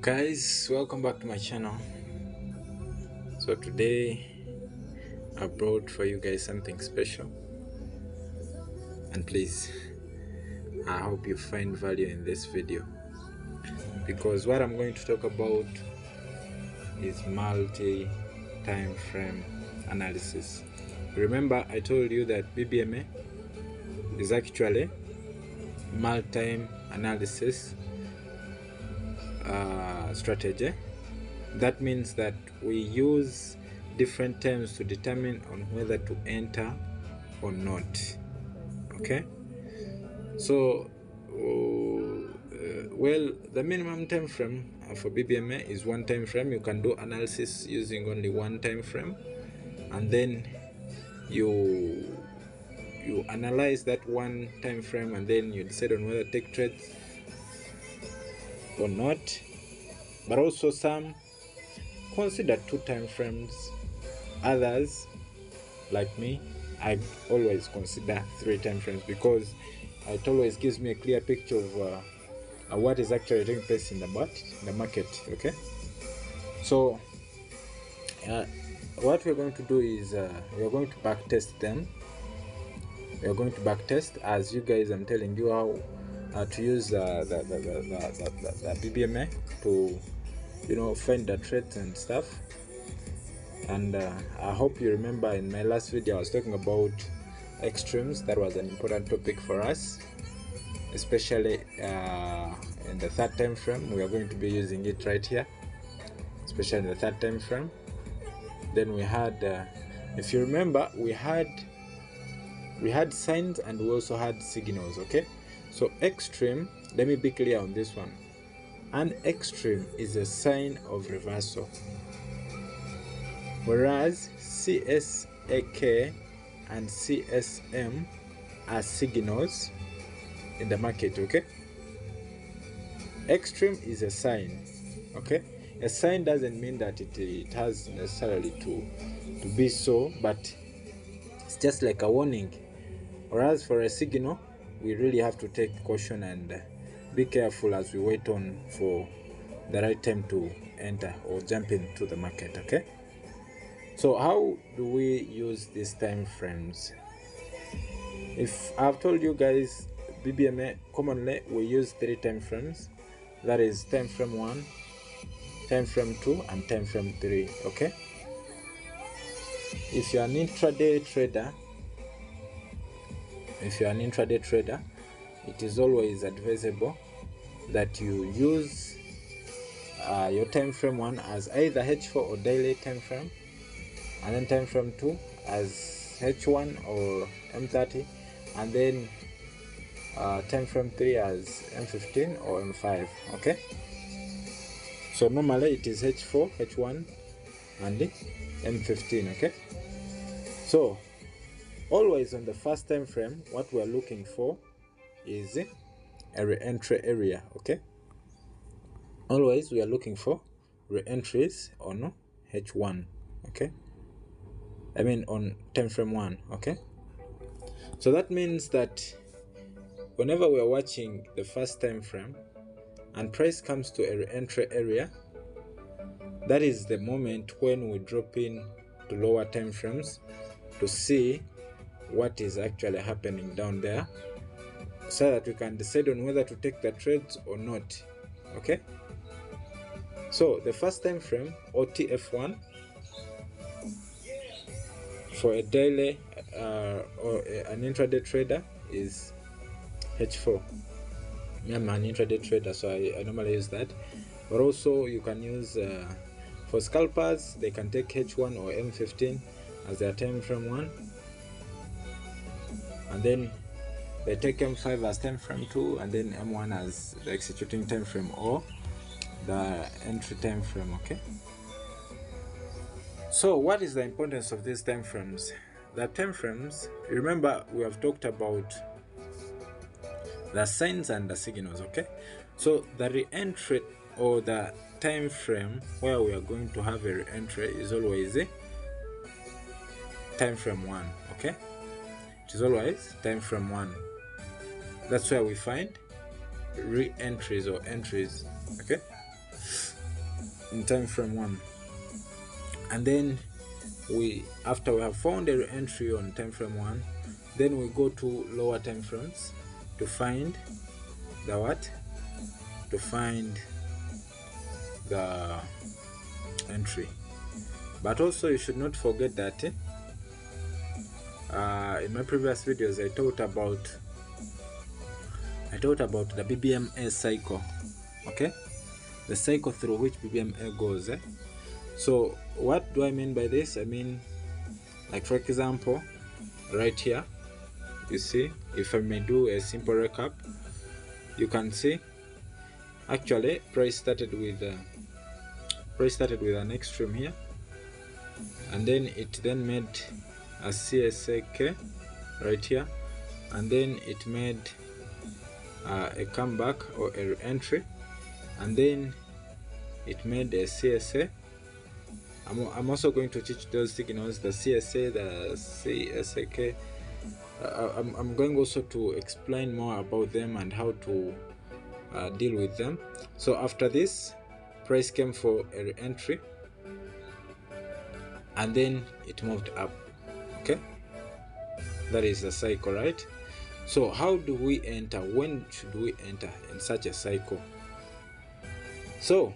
Guys, welcome back to my channel. So today I brought for you guys something special, and please, I hope you find value in this video, because what I'm going to talk about is multi-time frame analysis. Remember, I told you that BBMA is actually multi-time analysis strategy. That means that we use different terms to determine on whether to enter or not. Okay, so well, the minimum time frame for BBMA is one time frame. You can do analysis using only one time frame, and then you analyze that one time frame, and then you decide on whether to take trades or not. But also some consider two time frames. Others, like me, I always consider three time frames, because it always gives me a clear picture of what is actually taking place in the market. Okay, so what we're going to do is we're going to back test them. We're going to back test, as you guys, I'm telling you how to use the BBMA to find the trades and stuff. And I hope you remember in my last video I was talking about extremes. That was an important topic for us, especially in the third time frame. We are going to be using it right here, especially in the third time frame. Then we had if you remember, we had signs and we also had signals. Okay, so extreme, let me be clear on this one. An extreme is a sign of reversal, whereas CSAK and CSM are signals in the market. Okay, extreme is a sign. Okay, a sign doesn't mean that it has necessarily to be so, but it's just like a warning. Whereas for a signal, we really have to take caution and be careful as we wait on for the right time to enter or jump into the market. Okay, so how do we use these time frames? If I've told you guys, BBMA commonly we use three time frames. That is time frame 1, time frame 2, and time frame 3. Okay, if you're an intraday trader, it is always advisable that you use your time frame 1 as either H4 or daily time frame, and then time frame 2 as H1 or M30, and then time frame 3 as M15 or M5. Okay, so normally it is H4, H1, and M15. Okay, so always on the first time frame, what we are looking for is a re-entry area. Okay, always we are looking for re-entries on H1. Okay, I mean on time frame 1. Okay, so that means that whenever we are watching the first time frame and price comes to a re-entry area, that is the moment when we drop in to lower time frames to see what is actually happening down there, so that we can decide on whether to take the trades or not. Okay, so the first time frame, or TF1, for a daily or an intraday trader is H4. I'm an intraday trader, so I normally use that. But also you can use for scalpers, they can take H1 or M15 as their time frame 1, and then they take M5 as time frame 2, and then M1 as the executing time frame or the entry time frame. Okay, so what is the importance of these time frames? The time frames, remember, we have talked about the signs and the signals. Okay, so the re-entry or the time frame where we are going to have a re-entry is always a time frame 1. Okay, it is always time frame 1. That's where we find re-entries or entries. Okay, in time frame 1, and then after we have found a entry on time frame 1, then we go to lower time frames to find the entry. But also you should not forget that in my previous videos I taught about the BBMA cycle, okay, the cycle through which BBMA goes. So what do I mean by this? I mean, like for example, right here, you see, if I may do a simple recap, you can see actually price started with an extreme here, and then it made a CSAK right here, and then it made a comeback or a entry, and then it made a CSA. I'm also going to teach those signals, the CSA, the CSAK. I'm going also to explain more about them and how to deal with them. So after this, price came for a entry, and then it moved up. Okay, that is the cycle, right? So how do we enter? When should we enter in such a cycle? So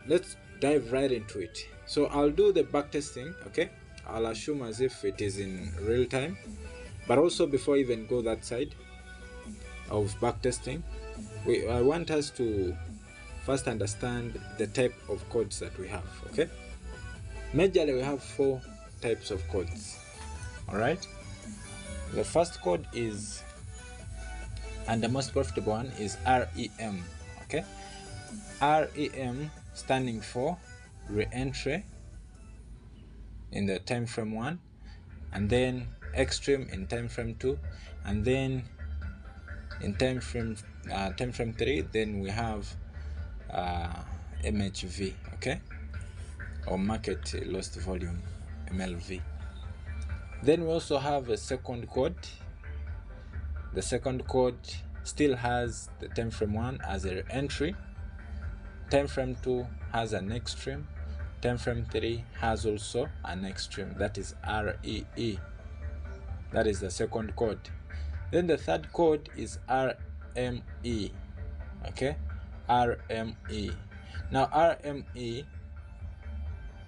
let's dive right into it. So I'll do the back testing, okay? I'll assume as if it is in real time, but also before I even go that side of back testing, I want us to first understand the type of codes that we have, okay? Majorly we have 4 types of codes. All right, the first code is, and the most profitable one, is REM. Okay, REM standing for re-entry in the time frame 1, and then extreme in time frame 2, and then in time frame 3, then we have MHV, okay, or market lost volume, MLV. Then we also have a second code. The second code still has the time frame 1 as an entry, time frame 2 has an extreme, time frame 3 has also an extreme, that is REE. That is the second code. Then the third code is RME, okay, RME. Now RME,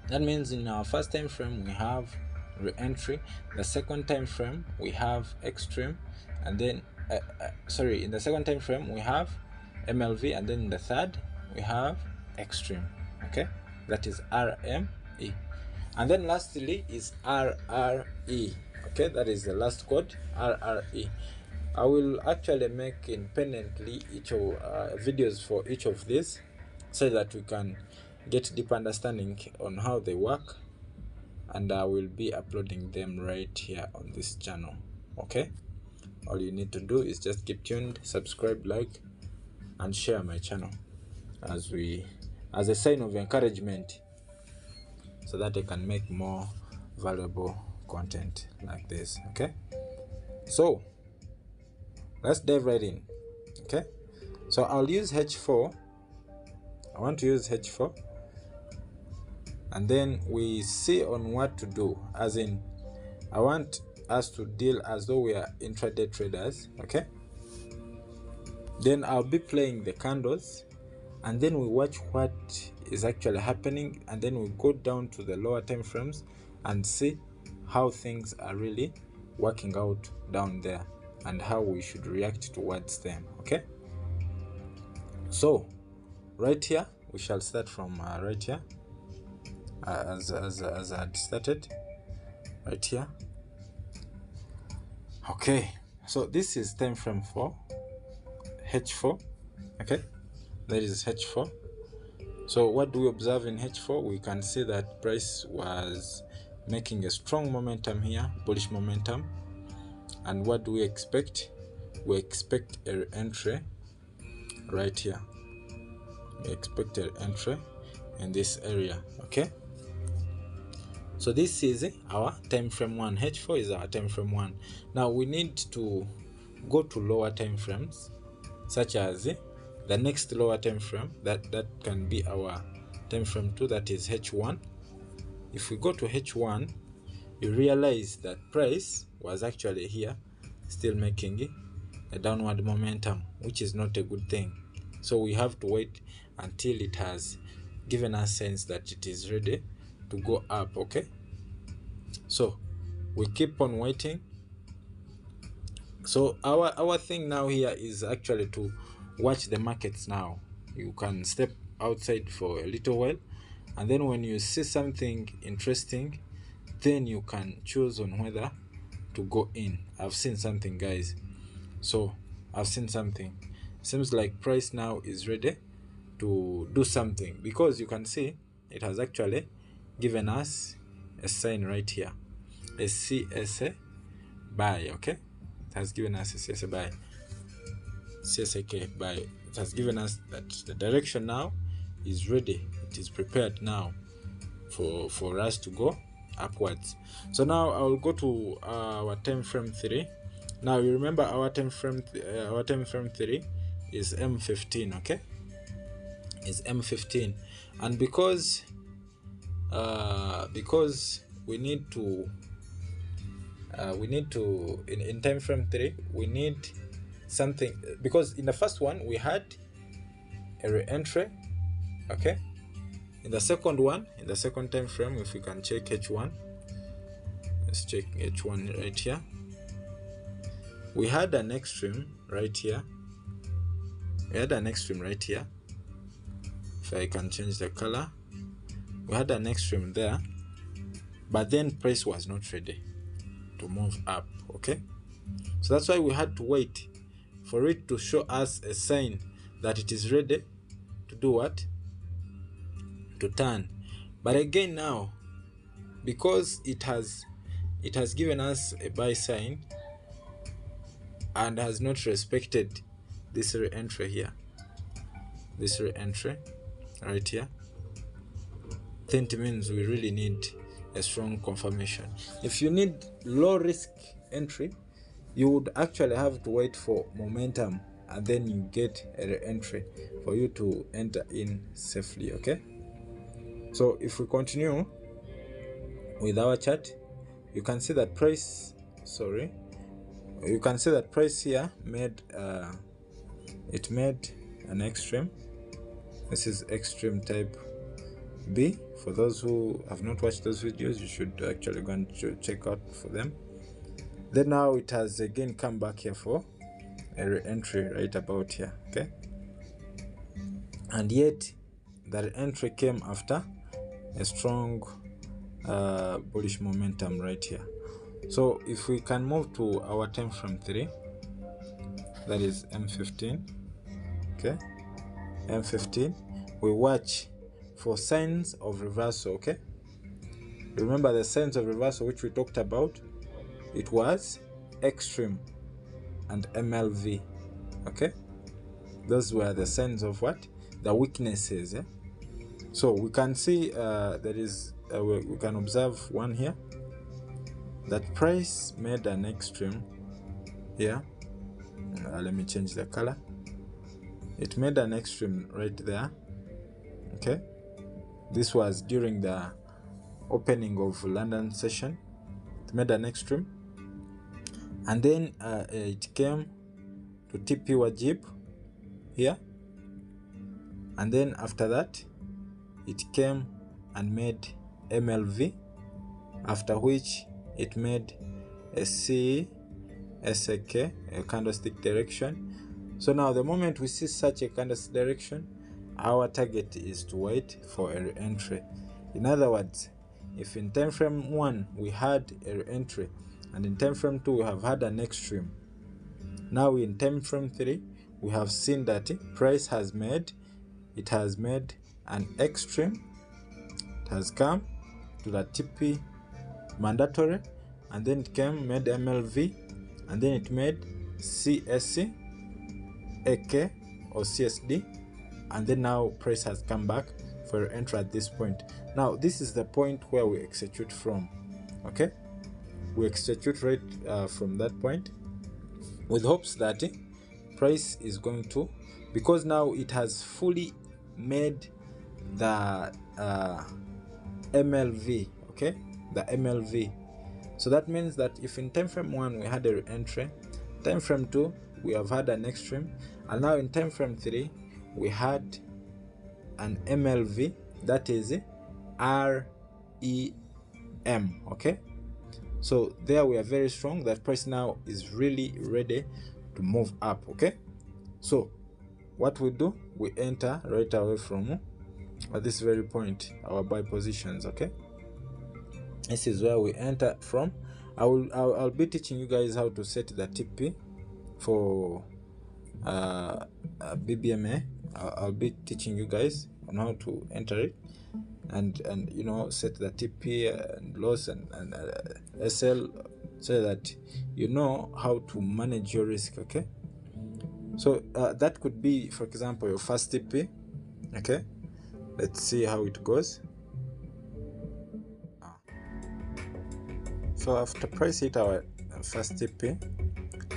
that means in our first time frame we have re-entry, the second time frame we have extreme, and then in the second time frame we have MLV, and then in the third we have extreme, okay, that is RME. And then lastly is RRE, okay, that is the last code, RRE. I will actually make independently each of videos for each of these, so that we can get deep understanding on how they work, and I will be uploading them right here on this channel. Okay, all you need to do is just keep tuned, subscribe, like, and share my channel as a sign of encouragement, so that I can make more valuable content like this. Okay, so let's dive right in. Okay, so I'll use H4. I want to use H4, and then we see on what to do, as in I want us to deal as though we are intraday traders. Okay, then I'll be playing the candles, and then we watch what is actually happening, and then we go down to the lower time frames and see how things are really working out down there and how we should react towards them. Okay, so right here we shall start from right here, as I had started right here. Okay, so this is time frame 4, H4. Okay, that is H4. So what do we observe in H4? We can see that price was making a strong momentum here, bullish momentum. And what do we expect? We expect a entry right here. We expect an entry in this area. Okay, so this is our time frame 1. H4 is our time frame 1. Now we need to go to lower time frames, such as the next lower time frame. That can be our time frame 2, that is H1. If we go to H1, you realize that price was actually here, still making a downward momentum, which is not a good thing. So we have to wait until it has given us sense that it is ready to go up. Okay, so we keep on waiting. So our thing now here is actually to watch the markets. Now you can step outside for a little while, and then when you see something interesting, then you can choose on whether to go in. I've seen something, guys. So I've seen something. Seems like price now is ready to do something, because you can see it has actually given us a sign right here, a CSA buy. Okay, it has given us a CSA buy, CSAK buy. It has given us that the direction now is ready. It is prepared now for us to go upwards. So now I will go to our time frame 3. Now you remember our time frame 3 is M15. Okay, is M15, and because we need to in time frame 3 we need something, because in the first one we had a re-entry. Okay, in the second one, in the second time frame, if we can check H1, let's check H1 right here. We had an extreme right here. We had an extreme right here. If I can change the color, we had an extreme there, but then price was not ready to move up. Okay, so that's why we had to wait for it to show us a sign that it is ready to do what? To turn. But again, now because it has given us a buy sign and has not respected this re-entry here, this re-entry right here, then it means we really need a strong confirmation. If you need low risk entry, you would actually have to wait for momentum, and then you get a re-entry for you to enter in safely. Okay, so if we continue with our chart, you can see that price, you can see that price here made it made an extreme. This is extreme type B. For those who have not watched those videos, you should actually go and check out for them. Then now it has again come back here for a re-entry right about here. Okay, and yet that entry came after a strong bullish momentum right here. So if we can move to our time frame 3, that is M15. Okay, M15, we watch for signs of reversal. Okay, remember the signs of reversal which we talked about? It was extreme and MLV. Okay, those were the signs of what? The weaknesses. So we can see there is we can observe one here, that price made an extreme here. Let me change the color. It made an extreme right there. Okay, this was during the opening of London session. It made an extreme, and then it came to TP Wajib here, and then after that it came and made MLV, after which it made a CSAK, a candlestick direction. So now the moment we see such a candlestick direction, our target is to wait for a re-entry. In other words, if in time frame 1 we had a re-entry, and in time frame 2 we have had an extreme, now in time frame 3 we have seen that price has made an extreme. It has come to the TP mandatory, and then it made MLV, and then it made CSC, AK or CSD, and then now price has come back for entry at this point. Now this is the point where we execute from. Okay, we execute right from that point, with hopes that price is going to, because now it has fully made the MLV, okay, the MLV. So that means that if in time frame 1 we had a re-entry, time frame 2 we have had an extreme, and now in time frame 3 we had an MLV, that is REM, okay. So there we are very strong. That price now is really ready to move up, okay. So what we do, we enter right away from at this very point our buy positions, okay. This is where we enter from. I'll be teaching you guys how to set the TP for BBMA. I'll be teaching you guys on how to enter it and you know, set the TP and loss and SL, so that you know how to manage your risk, okay. So that could be, for example, your first TP, okay. Let's see how it goes. So after price hit our first TP,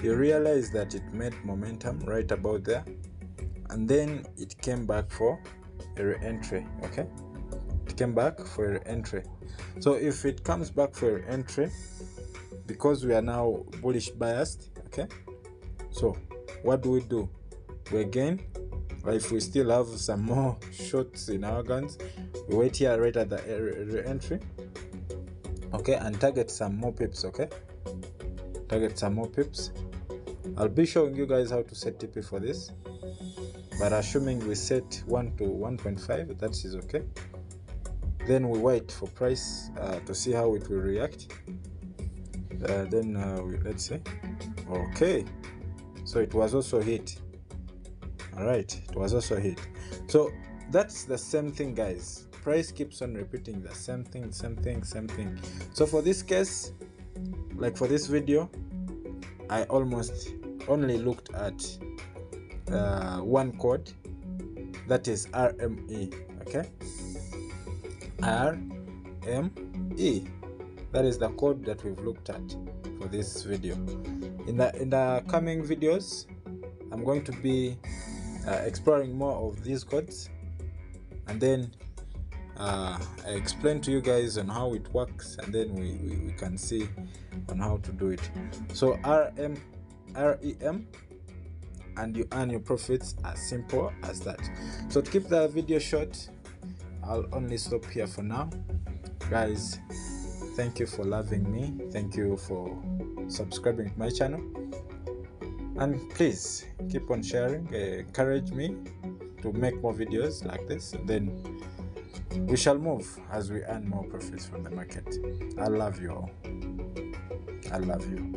you realize that it made momentum right about there, and then it came back for a re-entry, okay. It came back for a re-entry. So if it comes back for a re-entry, because we are now bullish biased, okay, so what do? We again, if we still have some more shorts in our guns, we wait here right at the re-entry, okay, and target some more pips, okay. Target some more pips. I'll be showing you guys how to set TP for this, but assuming we set 1 to 1.5, that is okay. Then we wait for price to see how it will react. Let's see. Okay, so it was also hit. All right, it was also hit. So that's the same thing, guys. Price keeps on repeating the same thing. So for this case, like for this video, I almost only looked at one code, that is RME, okay. RME, that is the code that we've looked at for this video. In the coming videos, I'm going to be exploring more of these codes, and then I explain to you guys on how it works, and then we can see on how to do it. So REM, and you earn your profits, as simple as that. So to keep the video short, I'll only stop here for now, guys. Thank you for loving me, thank you for subscribing to my channel, and please keep on sharing, encourage me to make more videos like this, and then we shall move as we earn more profits from the market. I love you all. I love you.